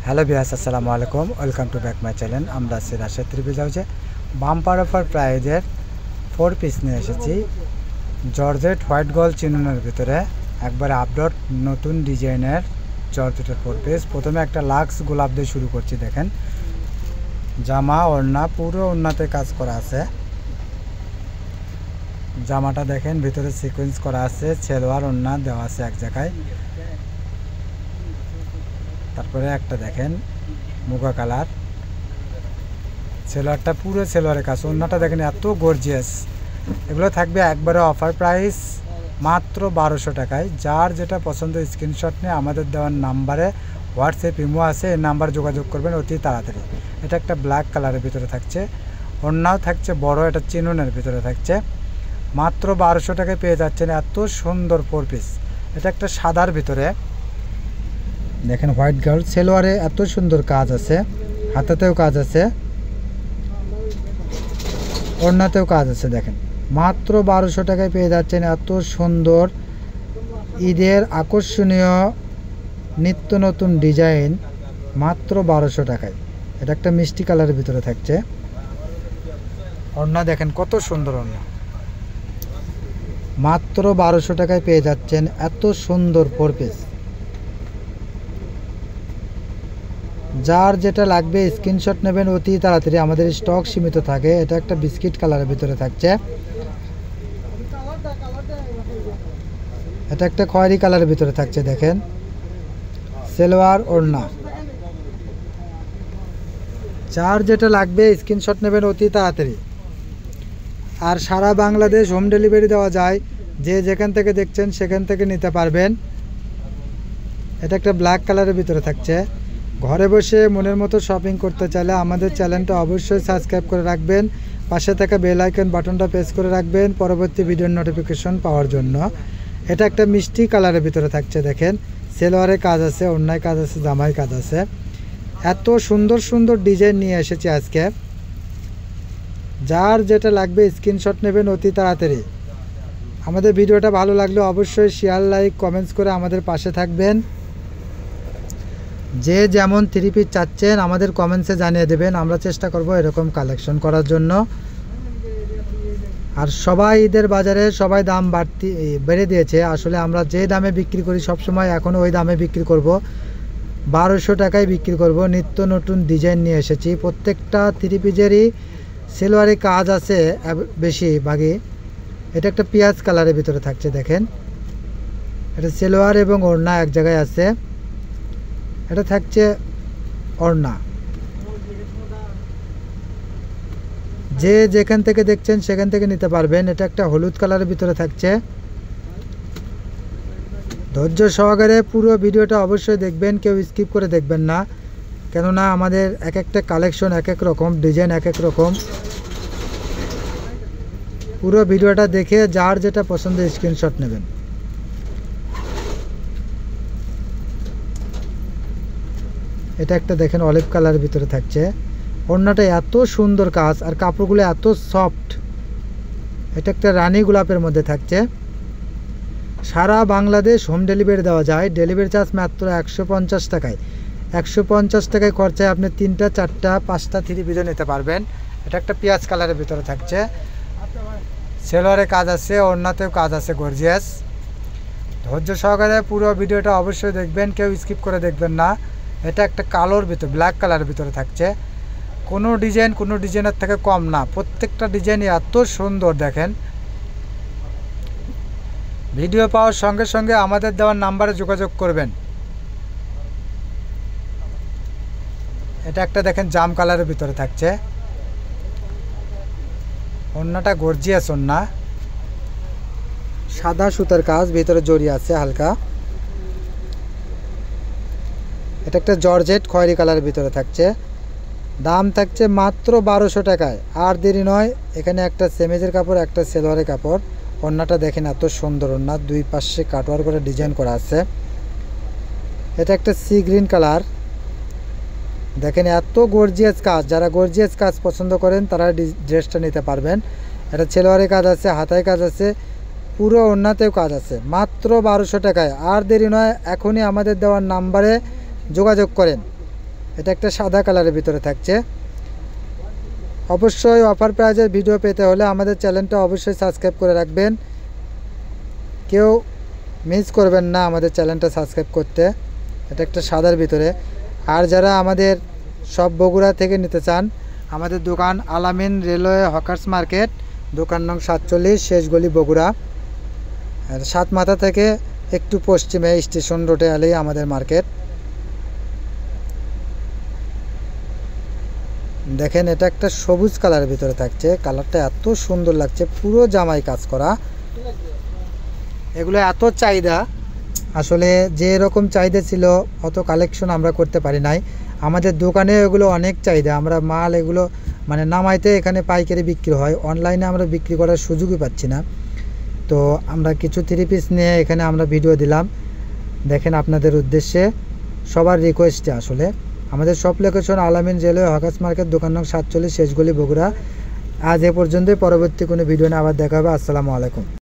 Hello viewers, আসসালামু আলাইকুম। Welcome to back my channel. আমরা আছি রাজশাহী ত্রিপুরা হাউসে বাম্পার অফার প্রাইজের 4 পিস নিয়ে এসেছি। জর্জেট হোয়াইট গোল্ড চিননের ভিতরে একবারে আপডেট নতুন ডিজাইনের জর্জেটের 4 পিস। প্রথমে একটা লাক্স গোলাপ দিয়ে শুরু করছি। দেখেন জামা ওড়না পুরো ওড়নাতে কাজ করা আছে। জামাটা দেখেন ভিতরে সিকোয়েন্স করা আছে, সেলোয়ার ওড়না দেওয়া আছে এক জায়গায়। তারপরে একটা দেখেন মুগা কালার, সেলোয়ারটা পুরো সেলোয়ারের কাজ। ওড়নাটা দেখেন এত গর্জিয়াস। এগুলো থাকবে একবারে অফার প্রাইস মাত্র 1200 টাকায়। যার যেটা পছন্দ স্ক্রিনশট নিয়ে আমাদের দেওয়ার নাম্বারে হোয়াটসঅ্যাপ ইমো আছে, এই নাম্বার যোগাযোগ করবেন অতি তাড়াতাড়ি। এটা একটা ব্ল্যাক কালারের ভিতরে থাকছে, ওড়নাও থাকছে বড়, এটা চিনুনের ভিতরে থাকছে। মাত্র 1200 টাকায় পেয়ে যাচ্ছেন এত সুন্দর 4 পিস। এটা একটা সাদার ভিতরে দেখেন হোয়াইট গোল্ড, সেলোয়ারে এত সুন্দর কাজ আছে, হাতাতেও কাজ আছে, ওড়নাতেও কাজ আছে। দেখেন মাত্র 1200 টাকায় পেয়ে যাচ্ছেন এত সুন্দর ঈদের আকর্ষণীয় নিত্য নতুন ডিজাইন মাত্র 1200 টাকায়। এটা একটা মিষ্টি কালারের ভিতরে থাকছে। ওড়না দেখেন কত সুন্দর ওড়না, মাত্র 1200 টাকায় পেয়ে যাচ্ছেন এত সুন্দর 4 পিস। যার যেটা লাগবে স্ক্রিনশট নেবেন অতি তাড়াতাড়ি, আমাদের স্টক সীমিত থাকে। এটা একটা বিস্কিট কালারের ভিতরে থাকছে, এটা একটা খয়েরি কালারের ভিতরে থাকছে। দেখেন সেলোয়ার ওড়না, যার যেটা লাগবে স্ক্রিনশট নেবেন অতি তাড়াতাড়ি। আর সারা বাংলাদেশ হোম ডেলিভারি দেওয়া যায়, যে যেখান থেকে দেখছেন সেখান থেকে নিতে পারবেন। এটা একটা ব্ল্যাক কালারের ভিতরে থাকছে। ঘরে বসে মনের মতো শপিং করতে চাইলে আমাদের চ্যানেলটা অবশ্যই সাবস্ক্রাইব করে রাখবেন, পাশে থাকা বেল আইকন বাটনটা প্রেস করে রাখবেন পরবর্তী ভিডিওর নোটিফিকেশন পাওয়ার জন্য। এটা একটা মিষ্টি কালারের ভিতরে থাকছে। দেখেন সেলোয়ারে কাজ আছে, ওড়নায় কাজ আছে, জামায় কাজ আছে। এত সুন্দর সুন্দর ডিজাইন নিয়ে এসেছি আজকে। যার যেটা লাগবে স্ক্রিনশট নেবেন অতি তাড়াতাড়ি। আমাদের ভিডিওটা ভালো লাগলে অবশ্যই শেয়ার, লাইক, কমেন্টস করে আমাদের পাশে থাকবেন। যে যেমন 3 পিস চাচ্ছেন আমাদের কমেন্টসে জানিয়ে দেবেন, আমরা চেষ্টা করব এরকম কালেকশন করার জন্য। আর সবাই ঈদের বাজারে সবাই দাম বেড়ে দিয়েছে। আসলে আমরা যে দামে বিক্রি করি সবসময় এখনও ওই দামে বিক্রি করব, 1200 টাকায় বিক্রি করব। নিত্য নতুন ডিজাইন নিয়ে এসেছি। প্রত্যেকটা 3 পিসেরই সেলোয়ারে কাজ আছে বেশিরভাগই। এটা একটা পেঁয়াজ কালারের ভিতরে থাকছে। দেখেন এটা সেলোয়ার এবং ওড়না এক জায়গায় আছে। এটা থাকছে ওড়না। যে যেখান থেকে দেখছেন সেখান থেকে নিতে পারবেন। এটা একটা হলুদ কালারের ভিতরে থাকছে। ধৈর্য সহকারে পুরো ভিডিওটা অবশ্যই দেখবেন, কেউ স্কিপ করে দেখবেন না, কেননা আমাদের এক একটা কালেকশন এক এক রকম, ডিজাইন এক এক রকম। পুরো ভিডিওটা দেখে যার যেটা পছন্দ স্ক্রিনশট নেবেন। এটা একটা দেখেন অলিভ কালারের ভিতরে থাকছে। ওড়নাটা এত সুন্দর কাজ আর কাপড়গুলো এত সফট। এটা একটা রানী গোলাপের মধ্যে থাকছে। সারা বাংলাদেশ হোম ডেলিভারি দেওয়া যায়। ডেলিভারি চার্জ মাত্র 150 টাকায়। 150 টাকায় খরচায় আপনি 3টা 4টা 5টা 3 পিসও নিতে পারবেন। এটা একটা পেঁয়াজ কালারের ভিতরে থাকছে। সেলোয়ারে কাজ আছে, ওড়নাতেও কাজ আছে গর্জিয়াস। ধৈর্য সহকারে পুরো ভিডিওটা অবশ্যই দেখবেন, কেউ স্কিপ করে দেখবেন না। এটা একটা কালোর ভিতরে ব্ল্যাক কালারের ভিতরে থাকছে। কোনো ডিজাইন কোনো ডিজাইনের থেকে কম না, প্রত্যেকটা ডিজাইনই এত সুন্দর। দেখেন ভিডিও পাওয়ার সঙ্গে সঙ্গে আমাদের দেওয়ার নাম্বারে যোগাযোগ করবেন। এটা একটা দেখেন জাম কালারের ভিতরে থাকছে। ওড়নাটা গর্জিয়াস ওড়না, সাদা সুতার কাজ, ভিতরে জড়ি আছে হালকা। এটা একটা জর্জেট খয়েরি কালারের ভিতরে থাকছে। দাম থাকছে মাত্র 1200 টাকায়। আর দেরি নয়, এখানে একটা সেমেজের কাপড়, একটা সেলোয়ারের কাপড়। ওড়নাটা দেখেন এত সুন্দর ওড়না, দুই পাশে কাটওয়ার করে ডিজাইন করা আছে। এটা একটা সি গ্রিন কালার। দেখেন এত গর্জিয়াস কাজ, যারা গর্জিয়াস কাজ পছন্দ করেন তারা ড্রেসটা নিতে পারবেন। এটা সেলোয়ারে কাজ আছে, হাতায় কাজ আছে, পুরো ওড়নাতেও কাজ আছে। মাত্র 1200 টাকায়। আর দেরি নয়, এখনই আমাদের দেওয়ার নাম্বারে যোগাযোগ করেন। এটা একটা সাদা কালারের ভিতরে থাকছে। অবশ্যই অফার প্রাইজের ভিডিও পেতে হলে আমাদের চ্যানেলটা অবশ্যই সাবস্ক্রাইব করে রাখবেন, কেউ মিস করবেন না আমাদের চ্যানেলটা সাবস্ক্রাইব করতে। এটা একটা সাদার ভিতরে। আর যারা আমাদের সব বগুড়া থেকে নিতে চান, আমাদের দোকান আলামিন রেলওয়ে হকার্স মার্কেট, দোকান নং 47, শেষ গলি, বগুড়া। আর সাতমাথা থেকে একটু পশ্চিমে স্টেশন রোডে এলেই আমাদের মার্কেট। দেখেন এটা একটা সবুজ কালারের ভিতরে থাকছে, কালারটা এত সুন্দর লাগছে, পুরো জামাই কাজ করা। এগুলো এত চাহিদা, আসলে যে রকম চাহিদা ছিল অত কালেকশন আমরা করতে পারি নাই। আমাদের দোকানে এগুলো অনেক চাহিদা, আমরা মাল এগুলো মানে নামাইতে এখানে পাইকারি বিক্রি হয়, অনলাইনে আমরা বিক্রি করার সুযোগই পাচ্ছি না। তো আমরা কিছু 3 পিস নিয়ে এখানে আমরা ভিডিও দিলাম, দেখেন আপনাদের উদ্দেশ্যে, সবার রিকোয়েস্টে। আসলে আমাদের সব লোকেশন আলামিন রেলওয়ে হকার্স মার্কেট, দোকান নং 47, শেষ গলি, বগুড়া। আজ এ পর্যন্তই, পরবর্তী কোনো ভিডিও নিয়ে আবার দেখা হবে। আসসালামু আলাইকুম।